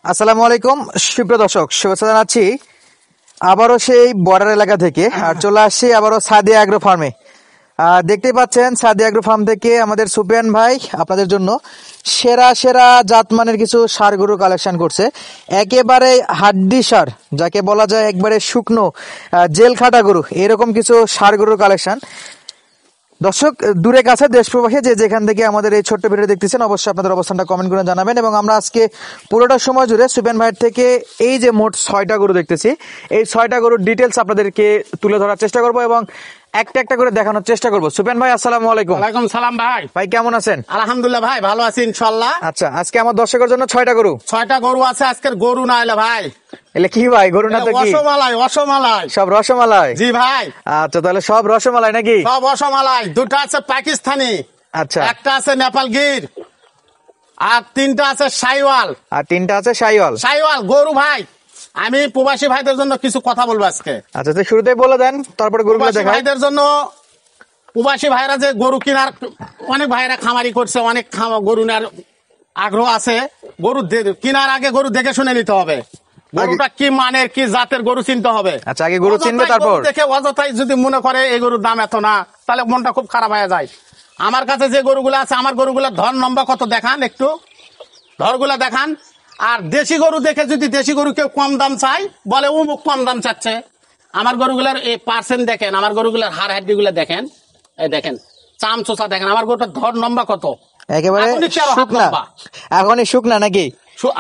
আসসালামু আলাইকুম সুপ্রিয় দর্শক, শুভেচ্ছা জানাচ্ছি আবারও সেই বর্ডার এলাকা থেকে। আর চলে আসছি আবারও সাদিয়া অ্যাগ্রো ফার্মে। দেখতেই পাচ্ছেন সাদিয়া অ্যাগ্রো ফার্ম থেকে আমাদের সুপিয়ান ভাই আপনাদের জন্য সেরা সেরা জাতমানের কিছু সার গরু কালেকশন করছে। একেবারে হাড্ডি সার, যাকে বলা যায় একবারে শুকনো জেল খাটা গরু, এরকম কিছু সার গরুর কালেকশন। দর্শক দূরে কাছে দেশ প্রবাসী যে যেখান থেকে আমাদের এই ছোট্ট ভিডিও দেখতেছেন, অবশ্যই আপনাদের অবস্থানটা কমেন্ট করে জানাবেন। এবং আমরা আজকে পুরোটা সময় জুড়ে সুপিয়ান ভাইয়ের থেকে এই যে মোট 6টা গরু দেখতেছি, এই 6টা গরুর ডিটেলস আপনাদেরকে তুলে ধরার চেষ্টা করব এবং একটা একটা করে দেখানোর চেষ্টা করব। সুপিয়ান ভাই আসসালামু আলাইকুম। ওয়ালাইকুম সালাম ভাই। ভাই কেমন আছেন? আলহামদুলিল্লাহ ভাই, ভালো আছি ইনশাআল্লাহ। আচ্ছা, আজকে আমার দর্শকের জন্য 6টা গরু। 6টা গরু আছে, আজকের গরু না এলে ভাই। এলে কি ভাই, গরু না তো কি? রসমালাই, রসমালাই। সব রসমালাই? জি ভাই। আচ্ছা, তাহলে সব রসমালাই নাকি? সব রসমালাই। দুটো আছে পাকিস্তানি, আচ্ছা, একটা আছে নেপাল গির, আর 3টা আছে সাইওয়াল। আর 3টা আছে শাইওয়াল। সাইওয়াল গরু ভাই। আমি প্রবাসী ভাইদের জন্য কিছু কথা বলবো আজকে। আচ্ছা, তো শুরুতেই বলে দেন, তারপরে গরুগুলো প্রবাসী দেখাই। ভাইদের জন্য, প্রবাসী ভাইরা যে গরু কেনার, অনেক ভাইরা খামারি করছে, অনেক গরু নেওয়ার আগ্রহ আছে। গরু কেনার আগে গরু দেখে শুনে নিতে হবে। গরুটা কি মানের, কি জাতের গরু চিনতে হবে। আচ্ছা, আগে গরু চিনবে, তারপর দেখে অযথাই যদি মনে করে এই গরুর দাম এত না, তাহলে মনটা খুব খারাপ হয়ে যায়। আমার কাছে যে গরুগুলো আছে, আমার গরুগুলোর ধর নম্বর কত দেখান, একটু ধরগুলা দেখান। আর দেশি গরু দেখে যদি দেশি গরু কেউ কম দাম চাই, বলে অমুক কম দাম চাচ্ছে। আমার গরুগুলার এই পার্সেন্ট দেখেন, আমার গরুগুলার হাড় হাড্ডি গুলা দেখেন, এই দেখেন চাম চোষা দেখেন। আমার গরুটার ধর নম্বর কত, একেবারে শুকনা। এখনই শুকনা নাকি?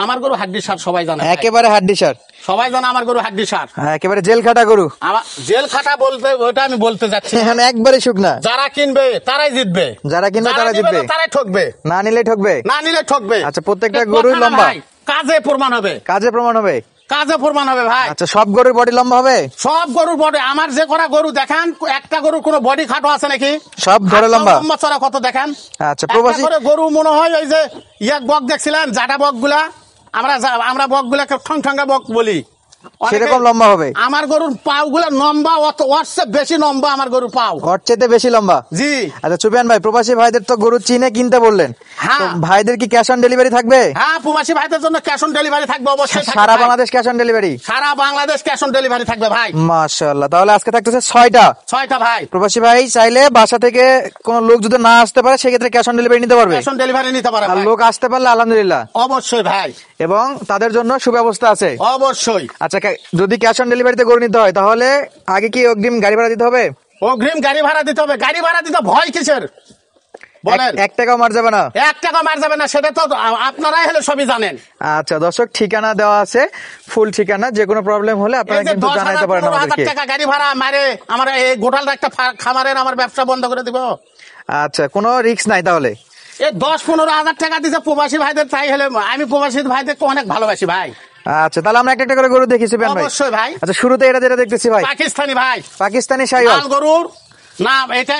আমার গরু হাড্ডি সার, সবাই জানে, একেবারে হাড্ডি সার, সবাই জানে আমার গরু হাড্ডি সার। একেবারে জেল খাটা গরু। আমার জেল খাটা বলতে ওটা আমি বলতে যাচ্ছি, একবারে শুকনা। যারা কিনবে তারাই জিতবে, যারা কিনবে তারা জিতবে, তারাই ঠকবে, না নিলে ঠকবে, না নিলে ঠকবে। আচ্ছা, প্রত্যেকটা গরু লম্বা? কাজে প্রমাণ হবে, কাজে প্রমাণ হবে, কাজে প্রমাণ হবে ভাই। আচ্ছা, সব গরুর বডি লম্বা হবে? সব গরুর বডি, আমার যে করা গরু দেখান, একটা গরুর কোনো বডি খাটো আছে নাকি? সব ধরে লম্বা। লম্বা চড়া কত দেখেন। আচ্ছা, প্রবাসী গরু মনে হয় ওই যে ইয়াক বক দেখছিলেন, জাটা বক গুলা, আমরা বক গুলাকে ঠং ঠঙ্গা বক বলি, সেরকম লম্বা হবে। আমার গরুর পাও গুলা লম্বা, ওর চেয়ে বেশি লম্বা আমার গরুর পাও, ওর চেয়ে বেশি লম্বা। জি। আচ্ছা সুপিয়ান ভাই, প্রবাসী ভাইদের তো গরু চিনে কিনতে বললেন, হ্যাঁ। ভাইদের কি ক্যাশ অন ডেলিভারি থাকবে? হ্যাঁ, প্রবাসী ভাইদের জন্য ক্যাশ অন ডেলিভারি থাকবে, অবশ্যই। সারা বাংলাদেশ ক্যাশ অন ডেলিভারি? সারা বাংলাদেশ ক্যাশ অন ডেলিভারি থাকবে ভাই। মাশাআল্লাহ, তাহলে আজকে থাকতেছে 6টা ভাই। প্রবাসী ভাই চাইলে বাসা থেকে কোন লোক যদি না আসতে পারে, সেক্ষেত্রে ক্যাশ অন ডেলিভারি নিতে পারবে? ক্যাশ অন ডেলিভারি নিতে পারে, আর লোক আসতে পারলে আলহামদুলিল্লাহ, অবশ্যই ভাই, এবং তাদের জন্য সুব্যবস্থা আছে, অবশ্যই। আচ্ছা, যদি ক্যাশ অন ডেলিভারিতে গরু নিতে হয়, তাহলে আগে কি অগ্রিম গাড়ি ভাড়া দিতে হবে? অগ্রিম গাড়ি ভাড়া দিতে হবে। গাড়ি ভাড়া দিতে ভয় কিসের বলেন? 1 টাকাও মার যাবে না? 1 টাকা মার যাবে না, সেটা তো আপনারাই হলে সবই জানেন। আচ্ছা দর্শক, ঠিকানা দেওয়া আছে, ফুল ঠিকানা, যে কোনো প্রবলেম হলে আপনারা কিন্তু জানাতে পারেন আমাদেরকে। 10,000 টাকা গাড়ি ভাড়া মারে আমার এই গোটাল একটা খামারের আমার ব্যবসা বন্ধ করে দিব। আচ্ছা, কোনো রিস্ক নাই তাহলে? এই 10-15 হাজার টাকা দিতে প্রবাসী ভাইদের, তাই হলে আমি প্রবাসী ভাইদেরকে অনেক ভালোবাসি ভাই। আচ্ছা, তাহলে আমরা একটা একটা করে গরু দেখি সুপিয়ান ভাই। অবশ্যই ভাই। আচ্ছা, শুরুতে এটা যেটা দেখতেছি ভাই, পাকিস্তানি ভাই, পাকিস্তানি শাইওয়াল গরুর না,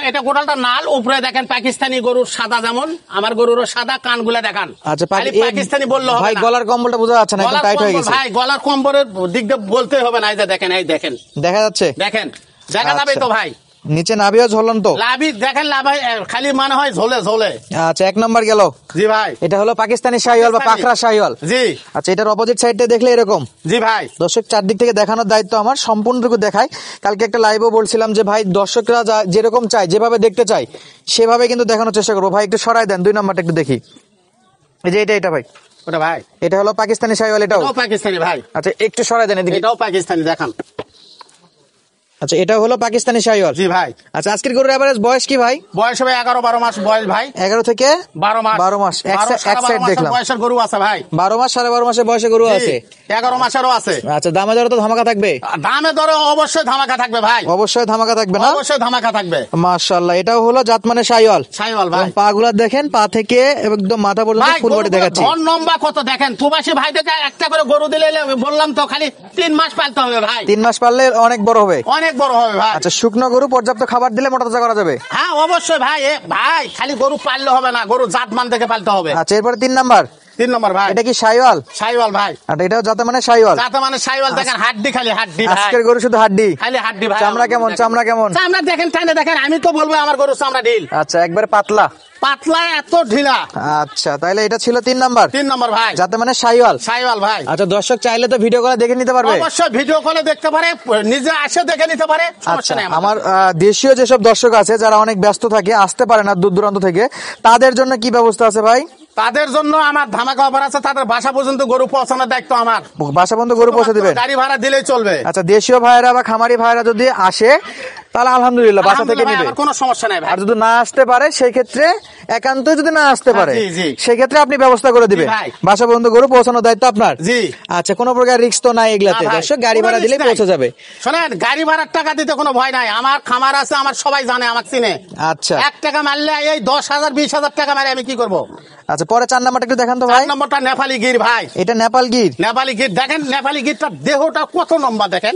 এটা গোটালটা নাল, উপরে দেখেন পাকিস্তানি গরুর সাদা, যেমন আমার গরুরও সাদা, কানগুলা দেখান। আচ্ছা, পাকিস্তানি বললো ভাই, গলার কম্বলটা বোঝা যাচ্ছে না, একদম টাইট হয়ে গেছে ভাই। গলার কম্বলের দিক দিয়ে বলতে হবে না, এই যে দেখেন, এই দেখেন, দেখা যাচ্ছে, দেখেন, দেখা যাবে তো ভাই। নিচে নাভিও ঝুলন্ত, লাভি দেখেন, লাভাই খালি মনে হয় ঝোলে ঝোলে। আচ্ছা, 1 নম্বর গেল। জি ভাই, এটা হলো পাকিস্তানি শাইওয়াল বা পাকড়া শাইওয়াল। জি। আচ্ছা, এটার অপোজিট সাইডে দেখলে এরকম। জি ভাই। দর্শক চারদিক থেকে দেখানোর দায়িত্ব আমার, সম্পূর্ণটুকু দেখাই। কালকে একটা লাইভও বলছিলাম যে ভাই, দর্শকরা যেরকম চাই, যেভাবে দেখতে চাই, সেভাবে কিন্তু দেখানোর চেষ্টা করবো। ভাই একটু সরাই দেন, 2 নম্বরটা একটু দেখি। এই যে এটা ভাই, ওটা ভাই, এটা হলো পাকিস্তানি শাইওয়াল। এটাও পাকিস্তানি ভাই। আচ্ছা, একটু সরাই দেন এদিকে। এটাও পাকিস্তানি দেখান। আচ্ছা, এটা হলো পাকিস্তানি শাইওয়াল। জি ভাই। আচ্ছা, আজকের গরুর এভারেজ বয়স কি ভাই? বয়স হবে 11-12 মাস বয়স ভাই। 11 থেকে 12 মাস। 12 মাস। এক সাইড দেখলাম বয়সের গরু আছে ভাই। 12 মাস, 12.5 মাসের বয়সে গরু আছে, 11 মাসেরও আছে। আচ্ছা, দামে দরে তো ধামাকা থাকবে? দামে দরে অবশ্যই ধামাকা থাকবে ভাই, অবশ্যই ধামাকা থাকবে না? অবশ্যই ধামাকা থাকবে। মাশাআল্লাহ, এটাও হলো জাতমানের শাইওয়াল। শাইওয়াল ভাই। পা গুলা দেখেন, পা থেকে একদম মাথা পর্যন্ত ফুল বডি দেখাচ্ছি। ধন নম্বর কত দেখেন। প্রবাসী ভাইদেরকে একটা করে গরু দিলে, বললাম তো, খালি 3 মাস পালতে হবে ভাই। 3 মাস পারলে অনেক বড় হবে, অনেক বড় হবে ভাই। আচ্ছা, শুকনো গরু পর্যাপ্ত খাবার দিলে মোটা তাজা করা যাবে? হ্যাঁ, অবশ্যই ভাই। ভাই খালি গরু পাললে হবে না, গরু জাতমান দেখে পালতে হবে। আচ্ছা, এরপরে 3 নাম্বার। 3 নম্বর ভাই। এটা কি শাহিওয়াল? শাহিওয়াল ভাই। আর এটাও যাতে মানে শাহিওয়াল। যাতে মানে শাহিওয়াল, দেখেন হাড্ডি, খালি হাড্ডি ভাই। আজকের গরু শুধু হাড্ডি, খালি হাড্ডি ভাই। চামড়া কেমন? চামড়া কেমন? চামড়া দেখেন, টানে দেখেন, আমি তো বলবো আমার গরু চামড়া ঢিল। আচ্ছা, একবারে পাতলা পাতলা, এত ঢিলা। আচ্ছা, তাহলে এটা ছিল 3 নাম্বার। 3 নম্বর ভাই। যাতে মানে শাহিওয়াল। শাহিওয়াল ভাই। আচ্ছা, দর্শক চাইলে তো ভিডিও কলে দেখে নিতে পারবে। অবশ্যই ভিডিও কলে দেখতে পারে, নিজে আসে দেখে নিতে পারে, সমস্যা আচ্ছা, নেই আমার দেশীয় যেসব দর্শক আছে যারা অনেক ব্যস্ত থাকে, আসতে পারে না দূর দূরান্ত থেকে, তাদের জন্য কি ব্যবস্থা আছে ভাই? তাদের জন্য আমার ধামাকা অফার আছে, তাদের বাসা পর্যন্ত গরু পৌঁছানোর দায়িত্ব আমার। বাসা পর্যন্ত গরু পৌঁছে দিবেন? গাড়ি ভাড়া দিলেই চলবে। আচ্ছা, দেশীয় ভাইয়েরা বা খামারি ভাইয়েরা যদি আসে তাহলে আলহামদুলিল্লাহ বাসা থেকে নিবে, কোনো সমস্যা নাই ভাই। আর যদি না আসতে পারে সেই ক্ষেত্রে, একান্ত যদি না আসতে পারে জি, জি। সেই ক্ষেত্রে আপনি ব্যবস্থা করে দিবেন, ভাই। বাসা পর্যন্ত গরু পৌঁছানোর দায়িত্ব আপনার। জি। আচ্ছা, কোনো প্রকার রিস্ক তো নাই এগুলাতে, না ভাই, দর্শক গাড়ি কোনো ভাড়া দিলে risk নাই। পৌঁছে যাবে। শোনেন, গাড়ি ভাড়ার টাকা দিতে কোনো ভয় নাই, আমার খামার আছে, আমার সবাই জানে, আমাকে চিনে। আচ্ছা 1 টাকা মারলে এই 10,000 20,000 টাকা মারে আমি কি করবো? আচ্ছা, পরে 4 নাম্বারটা একটু দেখান তো ভাই। 4 নম্বরটা নেপালি গির ভাই। এটা নেপাল গির। নেপালি গির দেখেন, নেপালি গিরটা দেহটা কত লম্বা দেখেন।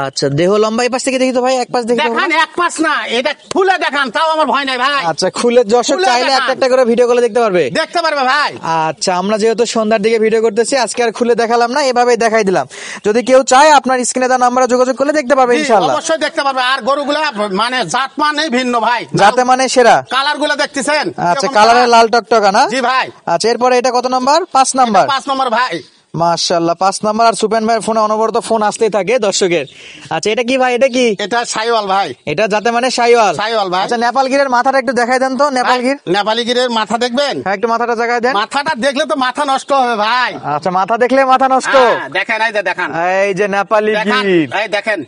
আচ্ছা, দেহ লম্বা। এই পাশ থেকে দেখি তো ভাই, এক পাশ দেখি তো। দেখান, এক পাশ না, এটা খুলে দেখান, তাও আমার ভয় নাই ভাই। আচ্ছা, খুলে দর্শক খুলে চাইলে দেখান। একটা একটা করে ভিডিও কলে দেখতে পারবে। দেখতে পারবে ভাই। আচ্ছা, আমরা যেহেতু সন্ধ্যার দিকে ভিডিও করতেছি, আজকে আর খুলে দেখালাম না, এভাবেই দেখাই দিলাম। যদি কেউ চায় আপনার স্ক্রিনে দেওয়া নাম্বারে যোগাযোগ করলে দেখতে পারবে জি, ইনশাআল্লাহ। অবশ্যই দেখতে পারবে। আর গরুগুলা মানে জাত মানেই ভিন্ন ভাই। যাতে মানে সেরা। কালার গুলা দেখতেছেন? আচ্ছা, কেমন কালারে কালার? লাল টকটকা না? জি ভাই। আচ্ছা, এরপরে এটা কত নাম্বার? 5 নাম্বার। 5 নম্বর ভাই। মাশাআল্লাহ, 5 নাম্বার। আর সুপেন ভাইয়ের ফোনে অনবরত ফোন আসতেই থাকে দর্শকের। আচ্ছা, এটা কি ভাই? এটা কি? এটা শাহিওয়াল ভাই। এটা যাতে মানে শাহিওয়াল। শাহিওয়াল ভাই। আচ্ছা, নেপাল গিরের মাথাটা একটু দেখাই দেন তো। নেপাল গির, নেপালি গিরের মাথা দেখবেন? হ্যাঁ, একটু মাথাটা জায়গায় দেন। মাথাটা দেখলে তো মাথা নষ্ট হবে ভাই। আচ্ছা, মাথা দেখলে মাথা নষ্ট। হ্যাঁ, দেখেন, এই যে দেখান, এই যে নেপালি দেখান, গির, এই দেখেন,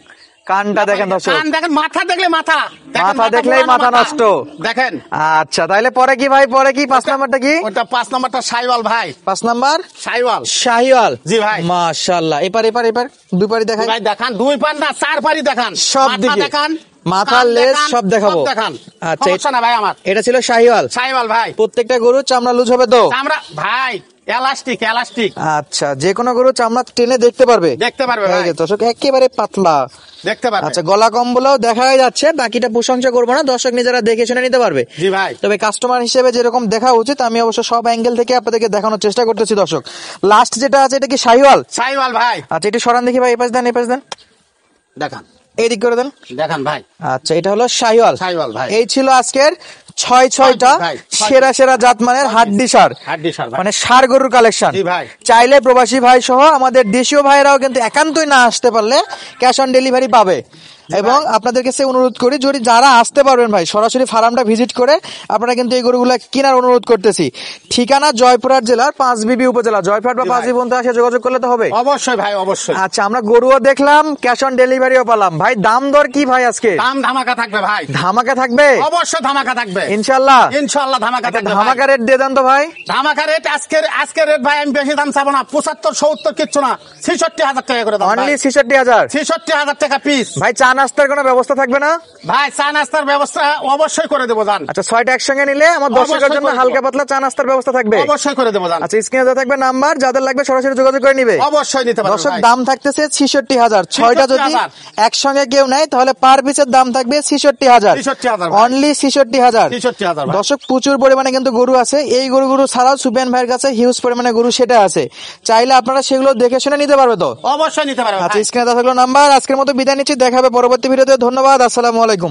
কানটা দেখেন দর্শক। কান দেখেন, মাথা দেখলে মাথা দেখেন, মাথা দেখলেই পুরানো মাথা নষ্ট। দেখেন। আচ্ছা, তাহলে পরে কি ভাই? পরে কি 5 নাম্বারটা কি? ওটা 5 নম্বরটা শাহিওয়াল ভাই। 5 নাম্বার শাহিওয়াল। শাহিওয়াল। জি ভাই। মাশাআল্লাহ। এপার এপার এপার দুই পারি দেখাই। ভাই দেখান, 2 পান না 4 পারি দেখান, সব মাথা দিকে। দেখান, মাথা, কান লেজ দেখান, সব দেখাবো। দেখান। আচ্ছা, সমস্যা না ভাই আমার। এটা ছিল শাহিওয়াল। শাহিওয়াল ভাই। প্রত্যেকটা গরু চামড়া লুজ হবে তো? আমরা ভাই এলাস্টিক, এলাস্টিক আচ্ছা, যে কোনো গরু চামড়া টেনে দেখতে পারবে? দেখতে পারবে এই ভাই, যে দর্শক, একেবারে পাতলা। দেখতে পারবে। আচ্ছা, গলা কম্বলও দেখাই যাচ্ছে, বাকিটা প্রশংসা করবো না, দর্শক নিজেরা দেখে শুনে নিতে পারবে। জি ভাই। তবে কাস্টমার হিসেবে যেরকম দেখা উচিত আমি অবশ্য সব অ্যাঙ্গেল থেকে আপনাদেরকে দেখানোর চেষ্টা করতেছি দর্শক। লাস্ট যেটা আছে এটা কি শাহিওয়াল? শাহিওয়াল ভাই। আচ্ছা, একটু সরান দেখি ভাই, এই পাশ দেন, এই পাশ দেন, দেখান, এই দিক করে দেন। দেখান ভাই। আচ্ছা, এটা হলো শাহিওয়াল। শাহিওয়াল ভাই। এই ছিল আজকের 6টা ভাই, 6টা সেরা সেরা জাতমানের হাড্ডি সার, হাড্ডি সার ভাই। মানে ষাঁড় গরুর কালেকশন। জি ভাই। চাইলে প্রবাসী ভাই সহ আমাদের দেশীয় ভাইরাও কিন্তু একান্তই না আসতে পারলে ক্যাশ অন ডেলিভারি পাবে। এবং আপনাদের কাছে অনুরোধ করি, যদি যারা আসতে পারবেন ভাই সরাসরি ফার্মটা ভিজিট করে আপনারা কিন্তু এই গরুগুলা কেনার অনুরোধ করতেছি। ঠিকানা জয়পুরহাট জেলার পাঁচবিবি উপজেলা, জয়পুরহাট বা জি ভাই। পাঁচবিবি পর্যন্ত এসে যোগাযোগ করলে তো হবে। অবশ্যই ভাই, অবশ্যই। আচ্ছা, আমরা গরুও দেখলাম, ক্যাশ অন ডেলিভারিও পেলাম। ভাই দাম দর কি ভাই আজকে? দাম ধামাকা থাকবে ভাই। ধামাকা থাকবে? অবশ্যই ধামাকা থাকবে ইনশাআল্লাহ। ইনশাআল্লাহ ধামাকা একটা থাকবে। ধামাকা রেট দিয়ে দেন তো ভাই। ধামাকা রেট আজকের রেট ভাই, আমি বেশি দাম চাবো না, 75 70 কিচ্ছু না, 66,000 টাকা করে দাম ভাই। অনলি 66,000। 66,000 টাকা পিস। ভাই চা নাস্তার কোনো ব্যবস্থা থাকবে না? ভাই চা নাস্তার ব্যবস্থা অবশ্যই করে দেবো জান। আচ্ছা, 6টা একসঙ্গে নিলে আমার দর্শকের অবশ্যই জন্য করে দেবো। হালকা পাতলা চা নাস্তার ব্যবস্থা থাকবে। অবশ্যই করে দেবো জান। আচ্ছা, স্ক্রিনে দেওয়া থাকবে নাম্বার, যাদের লাগবে সরাসরি যোগাযোগ করে নিবে। অবশ্যই নিতে পারবেন দর্শক, ভাই। দাম থাকতেছে 66,000। 6টা যদি 66,000 একসঙ্গে কেউ নেয় তাহলে পার পিসের দাম থাকবে 66,000। 66,000 ভাই। অনলি 66,000। 66,000 ভাই। দর্শক, প্রচুর পরিমাণে কিন্তু গরু আছে। এই গরুগুলো ছাড়াও সুপেন ভাইয়ের কাছে হিউজ পরিমাণে গরু সেটা আছে, চাইলে আপনারা সেগুলো দেখে শুনে নিতে পারবে তো? অবশ্যই নিতে পারবেন আচ্ছা, ভাই। স্ক্রিনে দেওয়া থাকলো নাম্বার। আজকের মতো বিদায় নিচ্ছি, দেখা হবে পরবর্তী ভিডিওতে। ধন্যবাদ, আসসালামু আলাইকুম।